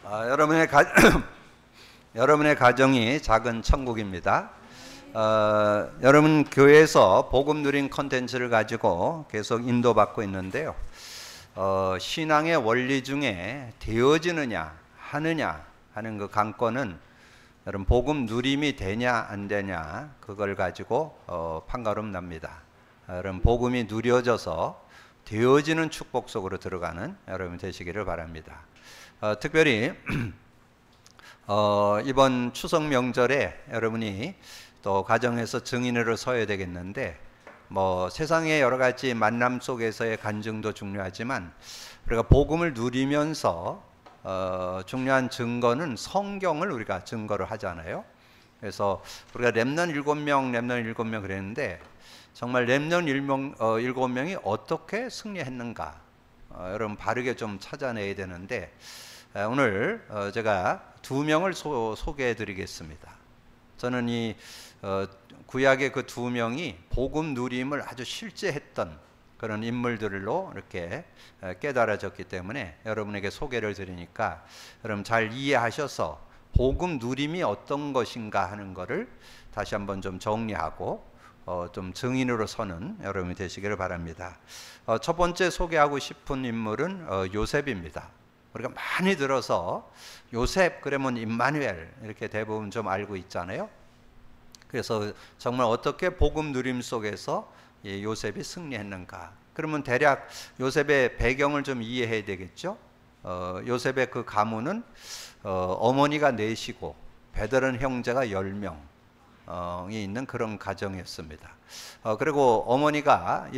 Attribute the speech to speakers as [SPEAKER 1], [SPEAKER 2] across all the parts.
[SPEAKER 1] 여러분의 여러분의 가정이 작은 천국입니다. 여러분 교회에서 복음 누린 컨텐츠를 가지고 계속 인도받고 있는데요. 신앙의 원리 중에 되어지느냐 하느냐 하는 그 관건은 여러분 복음 누림이 되냐 안 되냐 그걸 가지고 판가름 납니다. 여러분 복음이 누려져서 되어지는 축복 속으로 들어가는 여러분 되시기를 바랍니다. 특별히 이번 추석 명절에 여러분이 또 가정에서 증인으로 서야 되겠는데, 뭐 세상의 여러 가지 만남 속에서의 간증도 중요하지만 우리가 복음을 누리면서 중요한 증거는 성경을 우리가 증거를 하잖아요. 그래서 우리가 렘넌트 7명 그랬는데 정말 렘넌트 7명이 어떻게 승리했는가 여러분 바르게 좀 찾아내야 되는데, 오늘 제가 2명을 소개해 드리겠습니다. 저는 이 구약의 그 2명이 복음 누림을 아주 실제 했던 그런 인물들로 이렇게 깨달아졌기 때문에 여러분에게 소개를 드리니까 여러분 잘 이해하셔서 복음 누림이 어떤 것인가 하는 것을 다시 한번 좀 정리하고 좀 증인으로 서는 여러분이 되시기를 바랍니다. 첫 번째 소개하고 싶은 인물은 요셉입니다. 우리가 많이 들어서 요셉 그러면 임마누엘 이렇게 대부분 좀 알고 있잖아요. 그래서 정말 어떻게 복음 누림 속에서 요셉이 승리했는가? 그러면 대략 요셉의 배경을 좀 이해해야 되겠죠. 요셉의 그 가문은 어머니가 4시고 배다른 형제가 10명이 있는 그런 가정이었습니다. 그리고 어머니가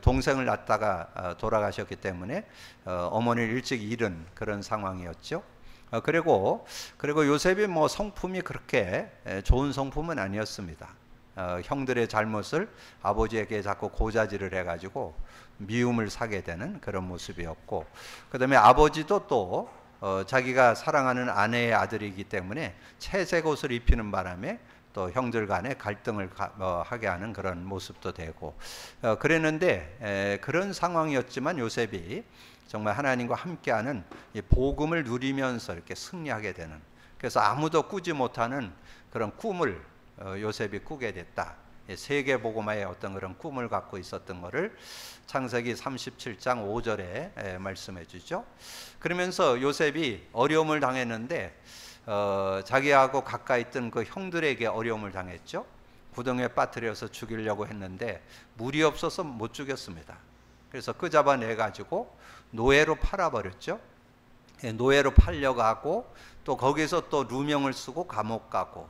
[SPEAKER 1] 동생을 낳다가 돌아가셨기 때문에 어머니를 일찍 잃은 그런 상황이었죠. 그리고 요셉이 뭐 성품이 그렇게 좋은 성품은 아니었습니다. 형들의 잘못을 아버지에게 자꾸 고자질을 해가지고 미움을 사게 되는 그런 모습이었고, 그 다음에 아버지도 또 자기가 사랑하는 아내의 아들이기 때문에 채색 옷을 입히는 바람에 또 형들 간에 갈등을 하게 하는 그런 모습도 되고 그랬는데, 그런 상황이었지만 요셉이 정말 하나님과 함께하는 이 복음을 누리면서 이렇게 승리하게 되는, 그래서 아무도 꾸지 못하는 그런 꿈을 요셉이 꾸게 됐다. 세계복음화의 어떤 그런 꿈을 갖고 있었던 것을 창세기 37장 5절에 말씀해 주죠. 그러면서 요셉이 어려움을 당했는데 자기하고 가까이 있던 그 형들에게 어려움을 당했죠. 구덩이에 빠뜨려서 죽이려고 했는데 물이 없어서 못 죽였습니다. 그래서 그 잡아내 가지고 노예로 팔아버렸죠. 노예로 팔려고 하고 또 거기서 또 누명을 쓰고 감옥 가고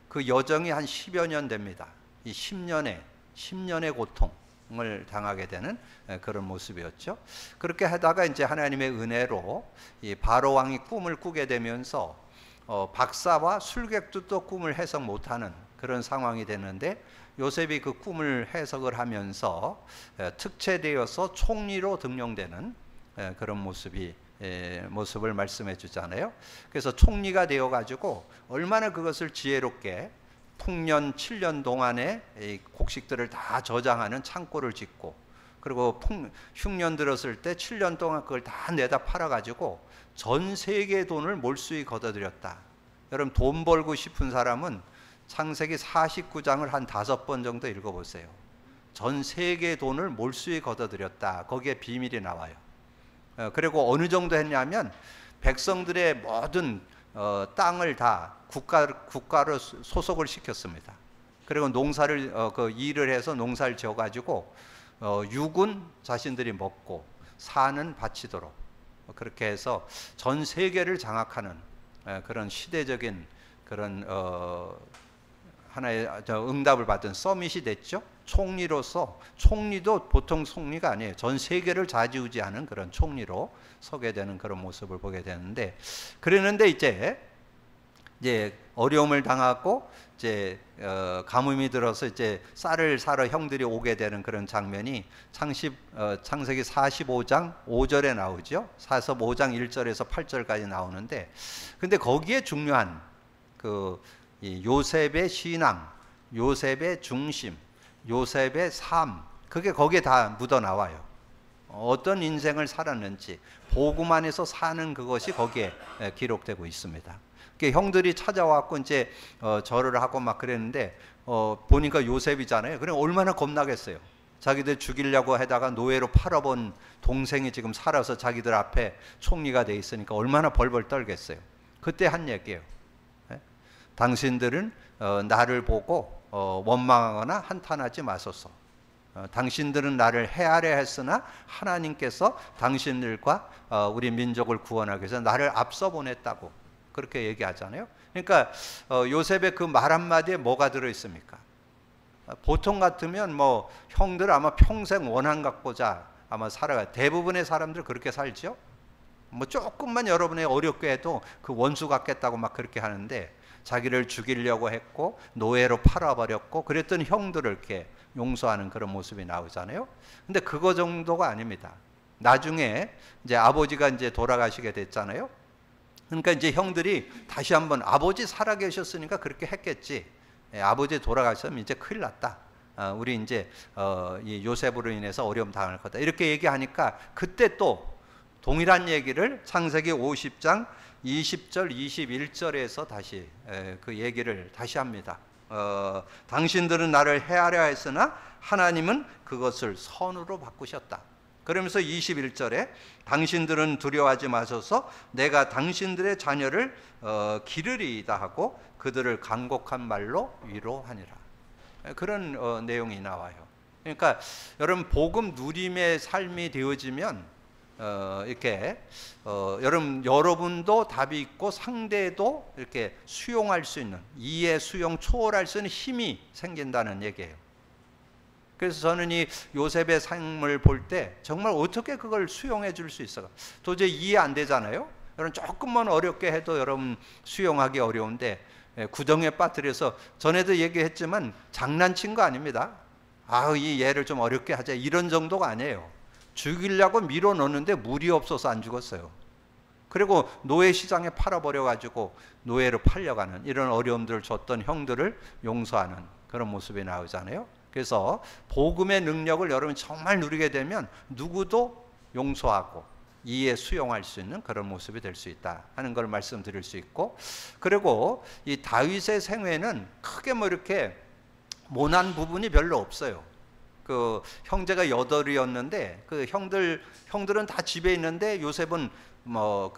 [SPEAKER 1] 그 여정이 한 10여 년 됩니다. 이 10년의 고통을 당하게 되는 그런 모습이었죠. 그렇게 하다가 이제 하나님의 은혜로 이 바로 왕이 꿈을 꾸게 되면서 박사와 술객도 또 꿈을 해석 못하는 그런 상황이 되는데, 요셉이 그 꿈을 해석을 하면서 특채되어서 총리로 등용되는 그런 모습을 말씀해 주잖아요. 그래서 총리가 되어 가지고 얼마나 그것을 지혜롭게 풍년 7년 동안에 이 곡식들을 다 저장하는 창고를 짓고, 그리고 흉년 들었을 때 7년 동안 그걸 다 내다 팔아 가지고 전 세계의 돈을 몰수히 걷어들였다. 여러분 돈 벌고 싶은 사람은 창세기 49장을 한 5번 정도 읽어보세요. 전 세계의 돈을 몰수히 걷어들였다. 거기에 비밀이 나와요. 그리고 어느 정도 했냐면 백성들의 모든 땅을 다 국가로 소속을 시켰습니다. 그리고 농사를 그 일을 해서 농사를 지어가지고 육은 자신들이 먹고 사는 바치도록 그렇게 해서 전 세계를 장악하는 그런 시대적인 그런 하나의 응답을 받은 서밋이 됐죠. 총리로서, 총리도 보통 총리가 아니에요. 전 세계를 좌지우지하는 그런 총리로 서게 되는 그런 모습을 보게 되는데, 그러는데 이제 어려움을 당하고 이제 가뭄이 들어서 이제 쌀을 사러 형들이 오게 되는 그런 장면이 창세기 45장 5절에 나오죠. 45장 1절에서 8절까지 나오는데, 근데 거기에 중요한 이 요셉의 신앙, 요셉의 중심, 요셉의 삶, 그게 거기에 다 묻어 나와요. 어떤 인생을 살았는지 복음 안에서 사는 그것이 거기에 기록되고 있습니다. 형들이 찾아왔고 이제 절을 하고 막 그랬는데 보니까 요셉이잖아요. 그래 얼마나 겁나겠어요. 자기들 죽이려고 하다가 노예로 팔아본 동생이 지금 살아서 자기들 앞에 총리가 돼 있으니까 얼마나 벌벌 떨겠어요. 그때 한 얘기예요. 당신들은 나를 보고 원망하거나 한탄하지 마소서. 당신들은 나를 해하려 했으나 하나님께서 당신들과 우리 민족을 구원하기 위해서 나를 앞서 보냈다고 그렇게 얘기하잖아요. 그러니까 요셉의 그 말 한마디에 뭐가 들어있습니까? 보통 같으면 뭐 형들 아마 평생 원한 갖고자 아마 살아가. 대부분의 사람들 그렇게 살죠. 뭐 조금만 여러분이 어렵게 해도 그 원수 같겠다고 막 그렇게 하는데, 자기를 죽이려고 했고 노예로 팔아버렸고 그랬던 형들을 이렇게 용서하는 그런 모습이 나오잖아요. 근데 그거 정도가 아닙니다. 나중에 이제 아버지가 이제 돌아가시게 됐잖아요. 그러니까 이제 형들이 다시 한번 아버지 살아계셨으니까 그렇게 했겠지. 아버지 돌아가시면 이제 큰일 났다. 우리 이제 이 요셉으로 인해서 어려움 당할 거다. 이렇게 얘기하니까 그때 또 동일한 얘기를 창세기 50장 20절 21절에서 다시 그 얘기를 다시 합니다. 당신들은 나를 해하려 했으나 하나님은 그것을 선으로 바꾸셨다. 그러면서 21절에 당신들은 두려워하지 마소서 내가 당신들의 자녀를 기르리이다 하고 그들을 간곡한 말로 위로하니라. 그런 내용이 나와요. 그러니까 여러분 복음 누림의 삶이 되어지면 이렇게 여러분도 답이 있고 상대도 이렇게 수용할 수 있는, 이해 수용 초월할 수 있는 힘이 생긴다는 얘기예요. 그래서 저는 이 요셉의 삶을 볼 때 정말 어떻게 그걸 수용해 줄 수 있어요? 도저히 이해 안 되잖아요. 여러분 조금만 어렵게 해도 여러분 수용하기 어려운데, 구덩이에 빠뜨려서 전에도 얘기했지만 장난친 거 아닙니다. 이 얘를 좀 어렵게 하자 이런 정도가 아니에요. 죽이려고 밀어넣는데 물이 없어서 안 죽었어요. 그리고 노예 시장에 팔아버려가지고 노예로 팔려가는 이런 어려움들을 줬던 형들을 용서하는 그런 모습이 나오잖아요. 그래서 복음의 능력을 여러분 정말 누리게 되면 누구도 용서하고 이해 수용할 수 있는 그런 모습이 될 수 있다 하는 걸 말씀드릴 수 있고, 그리고 이 다윗의 생애는 크게 뭐 이렇게 모난 부분이 별로 없어요. 그 형제가 8이었는데 그 형들은 다 집에 있는데 요셉은 뭐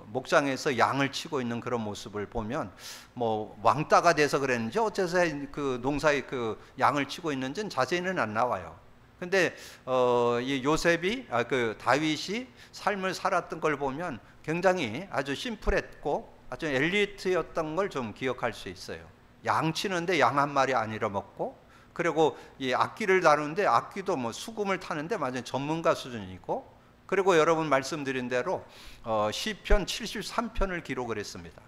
[SPEAKER 1] 목장에서 양을 치고 있는 그런 모습을 보면 뭐 왕따가 돼서 그랬는지 어째서 그 농사에 그 양을 치고 있는지는 자세히는 안 나와요. 근데 이 요셉이 그 다윗이 삶을 살았던 걸 보면 굉장히 아주 심플했고 아주 엘리트였던 걸 좀 기억할 수 있어요. 양 치는데 양 한 마리 안 잃어먹고, 그리고 이 악기를 다루는데 악기도 뭐 수금을 타는데 완전 전문가 수준이고, 그리고 여러분 말씀드린 대로 시편 73편을 기록을 했습니다.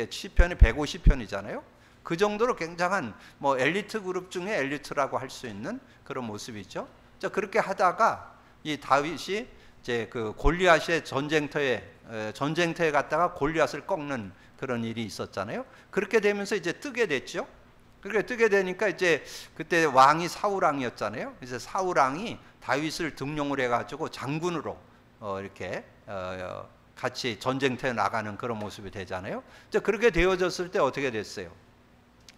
[SPEAKER 1] 시편이 150편이잖아요. 그 정도로 굉장한 뭐 엘리트 그룹 중에 엘리트라고 할 수 있는 그런 모습이죠. 자, 그렇게 하다가 이 다윗이 이제 그 골리앗의 전쟁터에 갔다가 골리앗을 꺾는 그런 일이 있었잖아요. 그렇게 되면서 이제 뜨게 됐죠. 그렇게 뜨게 되니까 이제 그때 왕이 사울 왕이었잖아요. 그래서 사울 왕이 다윗을 등용을 해가지고 장군으로 이렇게 같이 전쟁터에 나가는 그런 모습이 되잖아요. 이제 그렇게 되어졌을 때 어떻게 됐어요?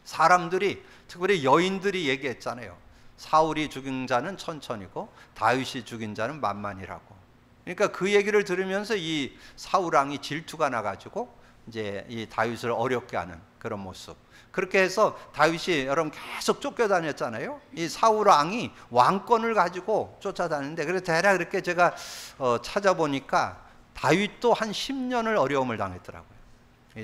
[SPEAKER 1] 사람들이, 특별히 여인들이 얘기했잖아요. 사울이 죽인 자는 천천이고 다윗이 죽인 자는 만만이라고. 그러니까 그 얘기를 들으면서 이 사울 왕이 질투가 나가지고 이제 이 다윗을 어렵게 하는 그런 모습. 그렇게 해서 다윗이 여러분 계속 쫓겨다녔잖아요. 이 사울 왕이 왕권을 가지고 쫓아다니는데, 그래서 대략 이렇게 제가 찾아보니까 다윗도 한 10년을 어려움을 당했더라고요.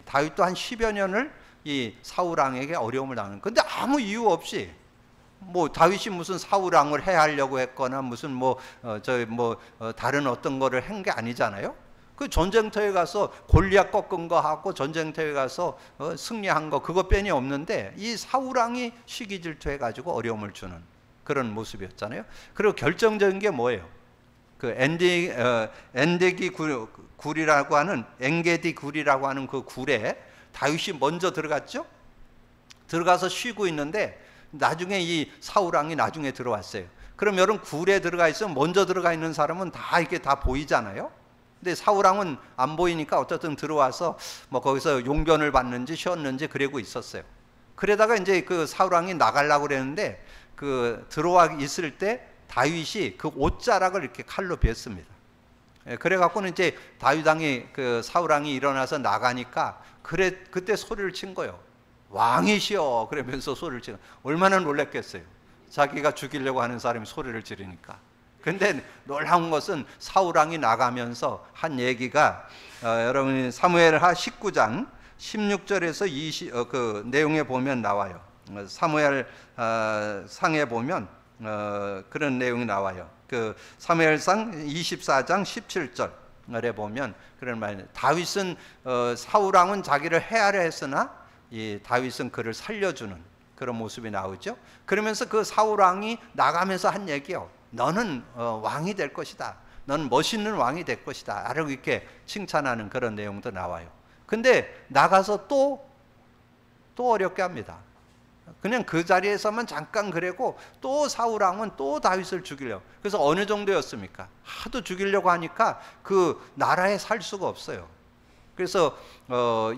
[SPEAKER 1] 다윗도 한 10여 년을 이 사울 왕에게 어려움을 당하는. 근데 아무 이유 없이 뭐 다윗이 무슨 사울 왕을 해하려고 했거나 무슨 다른 어떤 거를 한 게 아니잖아요. 그 전쟁터에 가서 골리앗 꺾은 거 하고 전쟁터에 가서 승리한 거 그거 뺀이 없는데 이 사울 왕이 시기 질투해 가지고 어려움을 주는 그런 모습이었잖아요. 그리고 결정적인 게 뭐예요? 그 엔게디 굴이라고 하는 그 굴에 다윗이 먼저 들어갔죠. 들어가서 쉬고 있는데 나중에 이 사울 왕이 나중에 들어왔어요. 그럼 여러분 굴에 들어가 있으면 먼저 들어가 있는 사람은 다 이렇게 다 보이잖아요. 근데 사울왕은 안 보이니까 어쨌든 들어와서 뭐 거기서 용변을 받는지 쉬었는지 그러고 있었어요. 그러다가 이제 그 사울왕이 나가려고 그랬는데 그 들어와 있을 때 다윗이 그 옷자락을 이렇게 칼로 베었습니다. 그래 갖고는 이제 다윗왕이 그 사울왕이 일어나서 나가니까 그때 소리를 친 거예요. 왕이시여 그러면서 소리를 치는. 얼마나 놀랐겠어요. 자기가 죽이려고 하는 사람이 소리를 지르니까. 근데 놀라운 것은 사울왕이 나가면서 한 얘기가 여러분이 사무엘하 19장 16절에서 20 그 내용에 보면 나와요. 사무엘 상에 보면 그런 내용이 나와요. 그 사무엘상 24장 17절에 보면 그런 말이에요. 다윗은 사울왕은 자기를 해하려 했으나 이 다윗은 그를 살려주는 그런 모습이 나오죠. 그러면서 그 사울왕이 나가면서 한 얘기요. 너는 왕이 될 것이다. 너는 멋있는 왕이 될 것이다. 라고 이렇게 칭찬하는 그런 내용도 나와요. 근데 나가서 또 어렵게 합니다. 그냥 그 자리에서만 잠깐 그래고 또 사울왕은 또 다윗을 죽이려고. 그래서 어느 정도였습니까? 하도 죽이려고 하니까 그 나라에 살 수가 없어요. 그래서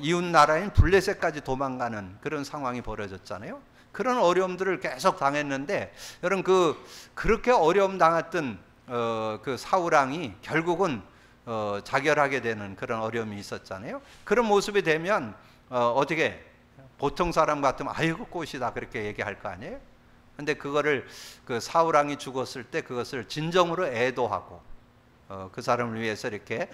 [SPEAKER 1] 이웃 나라인 블레셋까지 도망가는 그런 상황이 벌어졌잖아요. 그런 어려움들을 계속 당했는데 여러분 그렇게 어려움 당했던 그 사울왕이 결국은 자결하게 되는 그런 어려움이 있었잖아요. 그런 모습이 되면 어떻게 보통 사람 같으면 아이고 꽃이다 그렇게 얘기할 거 아니에요. 근데 그거를 그 사울왕이 죽었을 때 그것을 진정으로 애도하고 그 사람을 위해서 이렇게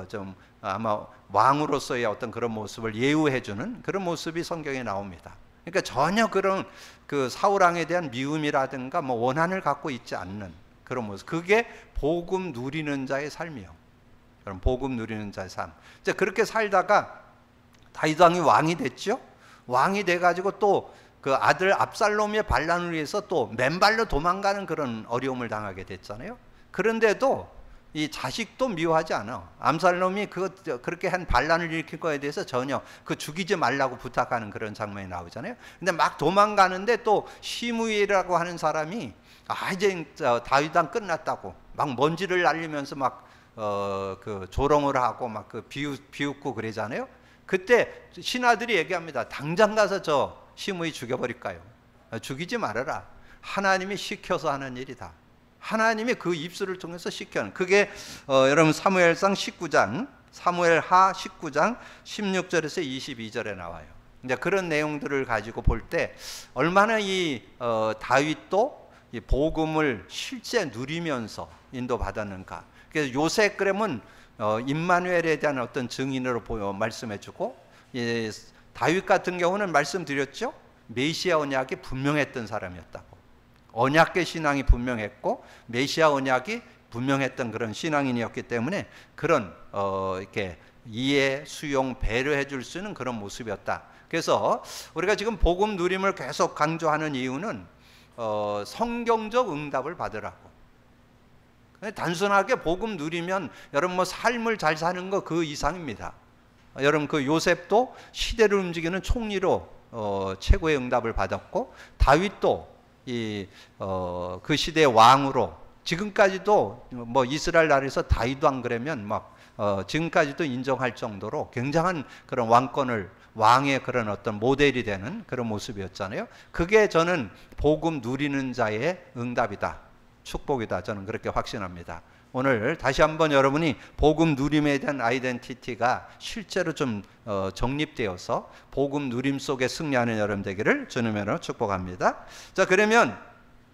[SPEAKER 1] 좀 아마 왕으로서의 어떤 그런 모습을 예우해주는 그런 모습이 성경에 나옵니다. 그러니까 전혀 그런 그 사울왕에 대한 미움이라든가 뭐 원한을 갖고 있지 않는 그런 모습. 그게 복음 누리는 자의 삶이요. 그럼 복음 누리는 자의 삶. 이제 그렇게 살다가 다윗 왕이 왕이 됐죠. 왕이 돼가지고 또 그 아들 압살롬의 반란을 위해서 또 맨발로 도망가는 그런 어려움을 당하게 됐잖아요. 그런데도 이 자식도 미워하지 않아. 압살롬이 그렇게 한 반란을 일으킨 거에 대해서 전혀 그 죽이지 말라고 부탁하는 그런 장면이 나오잖아요. 근데 막 도망가는데 또 시므이라고 하는 사람이 이제 다윗왕 끝났다고 막 먼지를 날리면서 막 그 조롱을 하고 막 그 비웃고 그러잖아요. 그때 신하들이 얘기합니다. 당장 가서 저 시므이 죽여버릴까요? 죽이지 말아라. 하나님이 시켜서 하는 일이다. 하나님이 그 입술을 통해서 시켜는. 그게 여러분 사무엘상 19장 사무엘하 19장 16절에서 22절에 나와요. 이제 그런 내용들을 가지고 볼 때 얼마나 이 다윗도 이 복음을 실제 누리면서 인도받았는가. 그래서 요셉 그러면 임마누엘에 대한 어떤 증인으로 말씀해주고, 다윗 같은 경우는 말씀드렸죠. 메시아 언약이 분명했던 사람이었다고. 언약계 신앙이 분명했고 메시아 언약이 분명했던 그런 신앙인이었기 때문에 그런 이렇게 이해, 수용, 배려해 줄 수 있는 그런 모습이었다. 그래서 우리가 지금 복음 누림을 계속 강조하는 이유는 성경적 응답을 받으라고. 단순하게 복음 누리면 여러분 뭐 삶을 잘 사는 거 그 이상입니다. 여러분 그 요셉도 시대를 움직이는 총리로 최고의 응답을 받았고, 다윗도 그 시대의 왕으로 지금까지도 뭐 이스라엘 나라에서 다윗 왕 그러면 막 지금까지도 인정할 정도로 굉장한 그런 왕의 그런 어떤 모델이 되는 그런 모습이었잖아요. 그게 저는 복음 누리는 자의 응답이다, 축복이다, 저는 그렇게 확신합니다. 오늘 다시 한번 여러분이 복음 누림에 대한 아이덴티티가 실제로 좀 정립되어서 복음 누림 속에 승리하는 여러분 되기를 주님으로 축복합니다. 자, 그러면